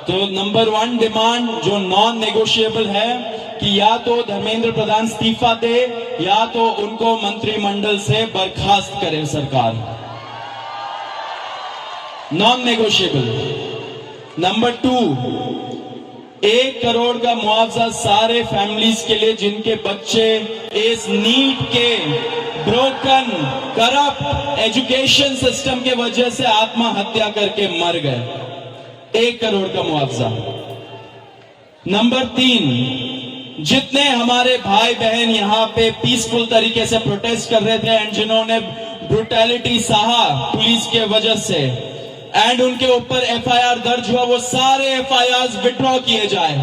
तो number 1 demand जो non negotiable है कि या तो धर्मेंद्र प्रधान इस्तीफा दे या तो उनको मंत्रिमंडल से बर्खास्त करे सरकार, नॉन नेगोशिएबल। नंबर 2, 1 करोड़ का मुआवजा सारे फैमिलीज के लिए जिनके बच्चे इस नीट के ब्रोकन करप्ट एजुकेशन सिस्टम के वजह से आत्महत्या करके मर गए, 1 करोड़ का मुआवजा। नंबर 3, जितने हमारे भाई बहन यहाँ पे पीसफुल तरीके से प्रोटेस्ट कर रहे थे एंड जिन्होंने ब्रुटैलिटी सहा पुलिस के वजह से एंड उनके ऊपर एफआईआर दर्ज हुआ, वो सारे एफआईआर विड्रॉ किए जाए।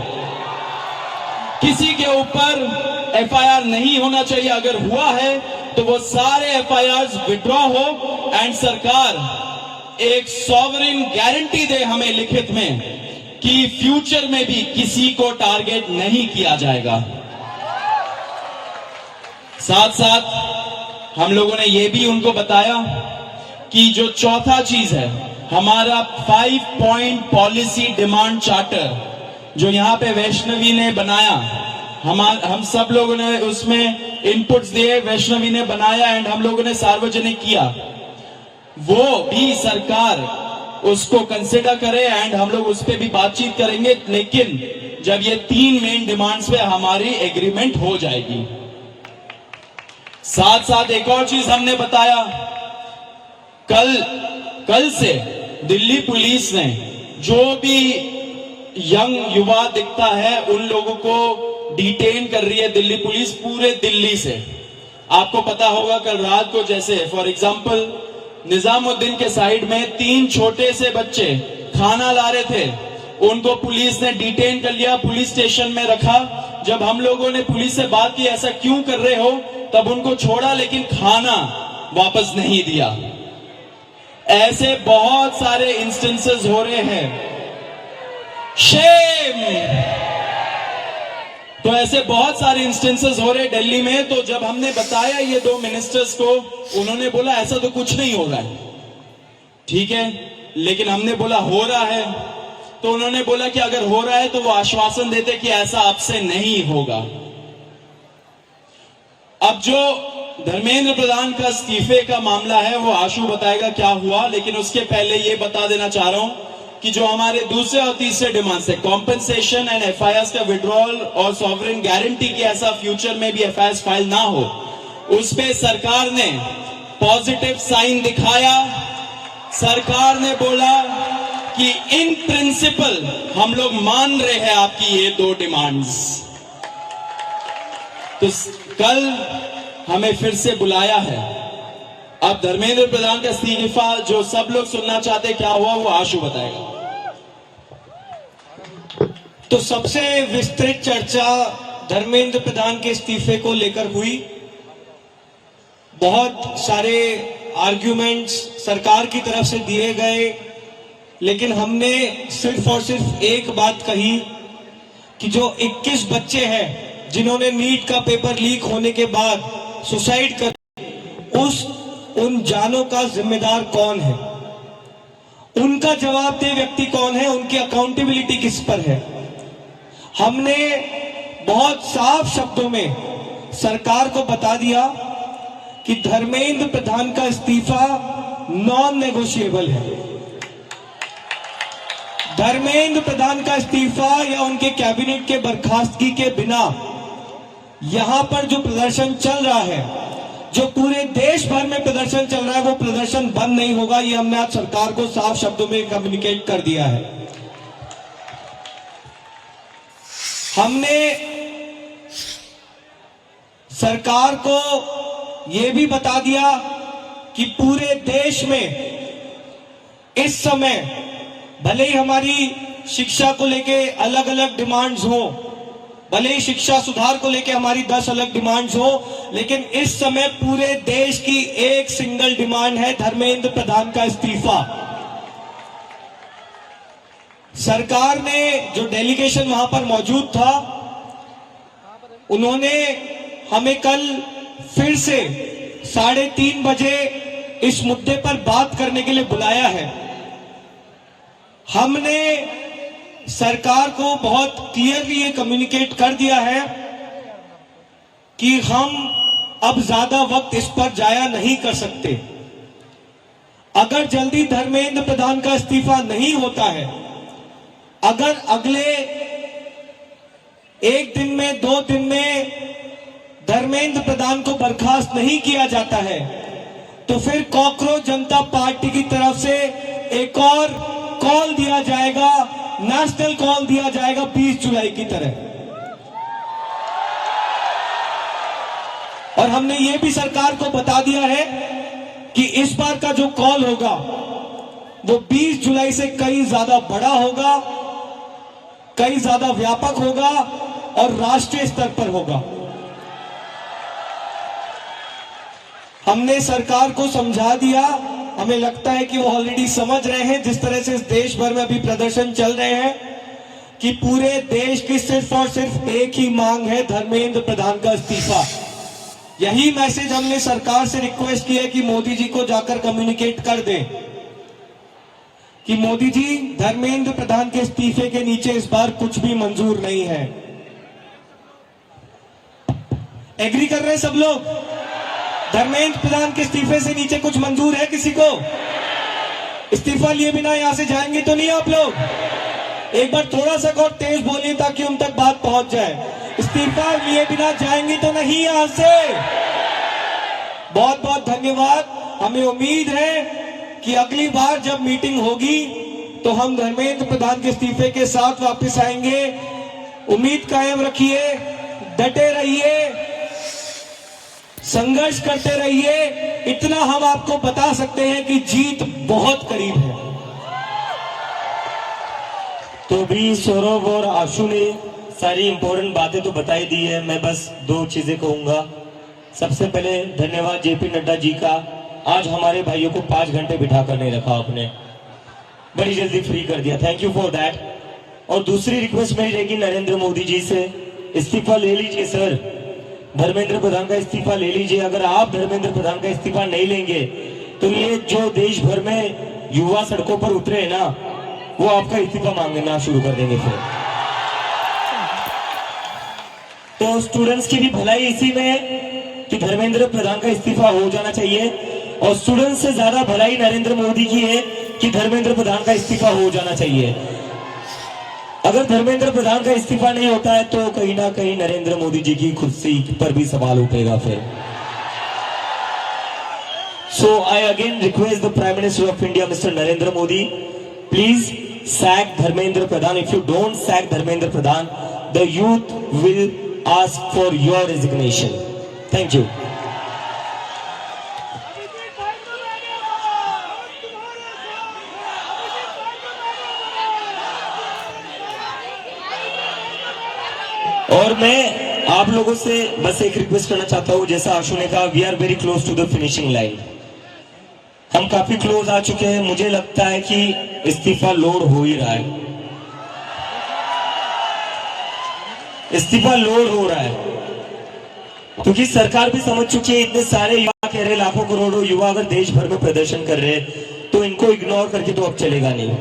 किसी के ऊपर एफआईआर नहीं होना चाहिए, अगर हुआ है तो वो सारे एफआईआर विड्रॉ हो एंड सरकार एक सॉवरेन गारंटी दे हमें लिखित में कि फ्यूचर में भी किसी को टारगेट नहीं किया जाएगा। साथ साथ हम लोगों ने ये भी उनको बताया कि जो चौथा चीज है हमारा 5 पॉइंट पॉलिसी डिमांड चार्टर जो यहाँ पे वैष्णवी ने बनाया, हम सब लोगों ने उसमें इनपुट्स दिए, वैष्णवी ने बनाया एंड हम लोगों ने सार्वजनिक किया, वो भी सरकार उसको कंसिडर करे एंड हम लोग उस पर भी बातचीत करेंगे, लेकिन जब ये 3 मेन डिमांड्स पे हमारी एग्रीमेंट हो जाएगी। साथ साथ एक और चीज हमने बताया, कल से दिल्ली पुलिस ने जो भी यंग युवा दिखता है उन लोगों को डिटेन कर रही है दिल्ली पुलिस पूरे दिल्ली से। आपको पता होगा कल रात को जैसे फॉर एग्जांपल निजामुद्दीन के साइड में 3 छोटे से बच्चे खाना ला रहे थे, उनको पुलिस ने डिटेन कर लिया, पुलिस स्टेशन में रखा। जब हम लोगों ने पुलिस से बात की ऐसा क्यों कर रहे हो, तब उनको छोड़ा लेकिन खाना वापस नहीं दिया। ऐसे बहुत सारे इंस्टेंसेस हो रहे हैं, शेम। तो ऐसे बहुत सारे इंस्टेंसेस हो रहे दिल्ली में। तो जब हमने बताया ये 2 मिनिस्टर्स को, उन्होंने बोला ऐसा तो कुछ नहीं हो रहा है, ठीक है, लेकिन हमने बोला हो रहा है, तो उन्होंने बोला कि अगर हो रहा है तो वो आश्वासन देते कि ऐसा आपसे नहीं होगा। अब जो धर्मेंद्र प्रधान का इस्तीफे का मामला है वो आशु बताएगा क्या हुआ, लेकिन उसके पहले ये बता देना चाह रहा हूं कि जो हमारे दूसरे और तीसरे डिमांड्स है, कॉम्पेंसेशन एंड एफआईआर का विड्रॉल और सॉवरेन गारंटी की ऐसा फ्यूचर में भी एफआईआर फाइल ना हो, उस पे सरकार ने पॉजिटिव साइन दिखाया। सरकार ने बोला कि इन प्रिंसिपल हम लोग मान रहे हैं आपकी ये 2 डिमांड्स। तो कल हमें फिर से बुलाया है। अब धर्मेंद्र प्रधान का इस्तीफा जो सब लोग सुनना चाहते क्या हुआ वो आशु बताएगा। तो सबसे विस्तृत चर्चा धर्मेंद्र प्रधान के इस्तीफे को लेकर हुई। बहुत सारे आर्ग्यूमेंट्स सरकार की तरफ से दिए गए, लेकिन हमने सिर्फ और सिर्फ एक बात कही कि जो 21 बच्चे हैं जिन्होंने नीट का पेपर लीक होने के बाद सुसाइड कर, उन जानों का जिम्मेदार कौन है, उनका जवाबदेह व्यक्ति कौन है, उनकी अकाउंटेबिलिटी किस पर है। हमने बहुत साफ शब्दों में सरकार को बता दिया कि धर्मेंद्र प्रधान का इस्तीफा नॉन नेगोशिएबल है। धर्मेंद्र प्रधान का इस्तीफा या उनके कैबिनेट के बर्खास्तगी के बिना यहां पर जो प्रदर्शन चल रहा है, जो पूरे देश भर में प्रदर्शन चल रहा है, वो प्रदर्शन बंद नहीं होगा। ये हमने आज सरकार को साफ शब्दों में कम्युनिकेट कर दिया है। हमने सरकार को यह भी बता दिया कि पूरे देश में इस समय भले ही हमारी शिक्षा को लेके अलग अलग डिमांड्स हो, भले ही शिक्षा सुधार को लेके हमारी 10 अलग डिमांड्स हो, लेकिन इस समय पूरे देश की एक सिंगल डिमांड है धर्मेंद्र प्रधान का इस्तीफा। सरकार ने जो डेलीगेशन वहां पर मौजूद था, उन्होंने हमें कल फिर से 3:30 बजे इस मुद्दे पर बात करने के लिए बुलाया है। हमने सरकार को बहुत क्लियरली ये कम्युनिकेट कर दिया है कि हम अब ज्यादा वक्त इस पर जाया नहीं कर सकते। अगर जल्दी धर्मेंद्र प्रधान का इस्तीफा नहीं होता है, अगर अगले एक दिन में 2 दिन में धर्मेंद्र प्रधान को बर्खास्त नहीं किया जाता है, तो फिर कॉकरोच जनता पार्टी की तरफ से एक और कॉल दिया जाएगा, नेशनल कॉल दिया जाएगा 20 जुलाई की तरह। और हमने ये भी सरकार को बता दिया है कि इस बार का जो कॉल होगा वो 20 जुलाई से कई ज्यादा बड़ा होगा, कई ज्यादा व्यापक होगा और राष्ट्रीय स्तर पर होगा। हमने सरकार को समझा दिया, हमें लगता है कि वो ऑलरेडी समझ रहे हैं, जिस तरह से इस देश भर में अभी प्रदर्शन चल रहे हैं, कि पूरे देश की सिर्फ और सिर्फ एक ही मांग है, धर्मेंद्र प्रधान का इस्तीफा। यही मैसेज हमने सरकार से रिक्वेस्ट की है कि मोदी जी को जाकर कम्युनिकेट कर दें कि मोदी जी, धर्मेंद्र प्रधान के इस्तीफे के नीचे इस बार कुछ भी मंजूर नहीं है। एग्री कर रहे हैं सब लोग? धर्मेंद्र प्रधान के इस्तीफे से नीचे कुछ मंजूर है किसी को? इस्तीफा लिए बिना यहां से जाएंगे तो नहीं आप लोग? एक बार थोड़ा सा और तेज बोलिए ताकि उन तक बात पहुंच जाए। इस्तीफा लिए बिना जाएंगे तो नहीं यहां से? बहुत बहुत धन्यवाद। हमें उम्मीद है कि अगली बार जब मीटिंग होगी तो हम धर्मेंद्र प्रधान के इस्तीफे के साथ वापस आएंगे। उम्मीद कायम रखिए, डटे रहिए, संघर्ष करते रहिए। इतना हम आपको बता सकते हैं कि जीत बहुत करीब है। तो भी सौरभ और आशु ने सारी इंपॉर्टेंट बातें तो बताई दी है। मैं बस 2 चीजें कहूंगा। सबसे पहले धन्यवाद जेपी नड्डा जी का, आज हमारे भाइयों को 5 घंटे बिठा कर नहीं रखा आपने, बड़ी जल्दी फ्री कर दिया, थैंक यू फॉर दैट। और दूसरी रिक्वेस्ट मेरी रहेगी नरेंद्र मोदी जी से, इस्तीफा ले लीजिए सर, धर्मेंद्र प्रधान का इस्तीफा ले लीजिए। अगर आप धर्मेंद्र प्रधान का इस्तीफा नहीं लेंगे तो ये जो देश भर में युवा सड़कों पर उतरे हैं ना, वो आपका इस्तीफा मांगना शुरू कर देंगे फिर। तो स्टूडेंट्स की भी भलाई इसी में है कि धर्मेंद्र प्रधान का इस्तीफा हो जाना चाहिए, और स्टूडेंट्स से ज्यादा भलाई नरेंद्र मोदी की है कि धर्मेंद्र प्रधान का इस्तीफा हो जाना चाहिए। अगर धर्मेंद्र प्रधान का इस्तीफा नहीं होता है तो कहीं ना कहीं नरेंद्र मोदी जी की कुर्सी पर भी सवाल उठेगा फिर। So I again request the prime minister of India mister Narendra Modi, please sack Dharmendra Pradhan. If you don't sack Dharmendra Pradhan, the youth will ask for your resignation. Thank you. और मैं आप लोगों से बस एक रिक्वेस्ट करना चाहता हूं, जैसा आशु ने कहा, we are very close to the finishing line. हम काफी क्लोज आ चुके हैं। मुझे लगता है कि इस्तीफा लोड हो ही रहा है, इस्तीफा लोड हो रहा है, क्योंकि सरकार भी समझ चुकी है। इतने सारे युवा कह रहे, लाखों करोड़ों युवा अगर देश भर में प्रदर्शन कर रहे हैं तो इनको इग्नोर करके तो अब चलेगा नहीं,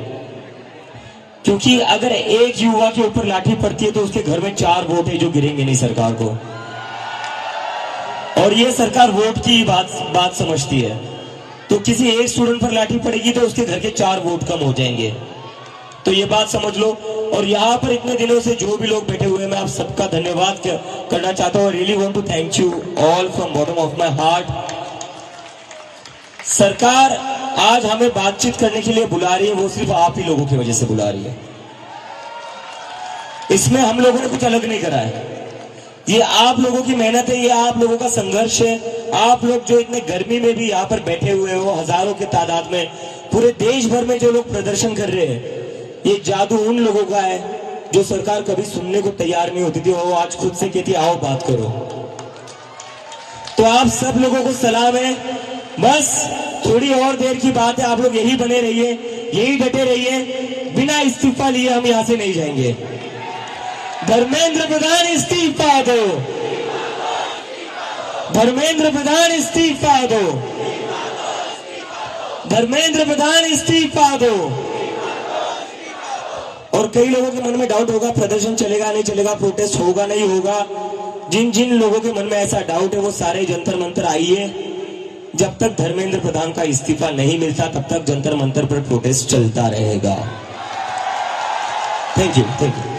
क्योंकि अगर एक युवा के ऊपर लाठी पड़ती है तो उसके घर में 4 वोट है जो गिरेंगे नहीं सरकार को। और ये सरकार वोट की बात समझती है, तो किसी एक स्टूडेंट पर लाठी पड़ेगी तो उसके घर के 4 वोट कम हो जाएंगे। तो ये बात समझ लो। और यहाँ पर इतने दिनों से जो भी लोग बैठे हुए हैं, मैं आप सबका धन्यवाद करना चाहता हूँ। Really want to thank you all from bottom of my heart. सरकार आज हमें बातचीत करने के लिए बुला रही है, वो सिर्फ आप ही लोगों की वजह से बुला रही है। इसमें हम लोगों ने कुछ अलग नहीं करा है, ये आप लोगों की मेहनत है, ये आप लोगों का संघर्ष है। आप लोग जो इतने गर्मी में भी यहाँ पर बैठे हुए हो, हजारों के तादाद में, पूरे देश भर में जो लोग प्रदर्शन कर रहे हैं, ये जादू उन लोगों का है जो सरकार कभी सुनने को तैयार नहीं होती थी, वो आज खुद से कहती आओ बात करो। तो आप सब लोगों को सलाम है। बस थोड़ी और देर की बात है, आप लोग यही बने रहिए, यही डटे रहिए, बिना इस्तीफा लिए हम यहां से नहीं जाएंगे। धर्मेंद्र प्रधान इस्तीफा दो, धर्मेंद्र प्रधान इस्तीफा दो, धर्मेंद्र प्रधान इस्तीफा दो। और कई लोगों के मन में डाउट होगा, प्रदर्शन चलेगा नहीं चलेगा, प्रोटेस्ट होगा नहीं होगा। जिन जिन लोगों के मन में ऐसा डाउट है वो सारे जंतर मंतर आइए। जब तक धर्मेंद्र प्रधान का इस्तीफा नहीं मिलता तब तक जंतर मंतर पर प्रोटेस्ट चलता रहेगा। Thank you, thank you.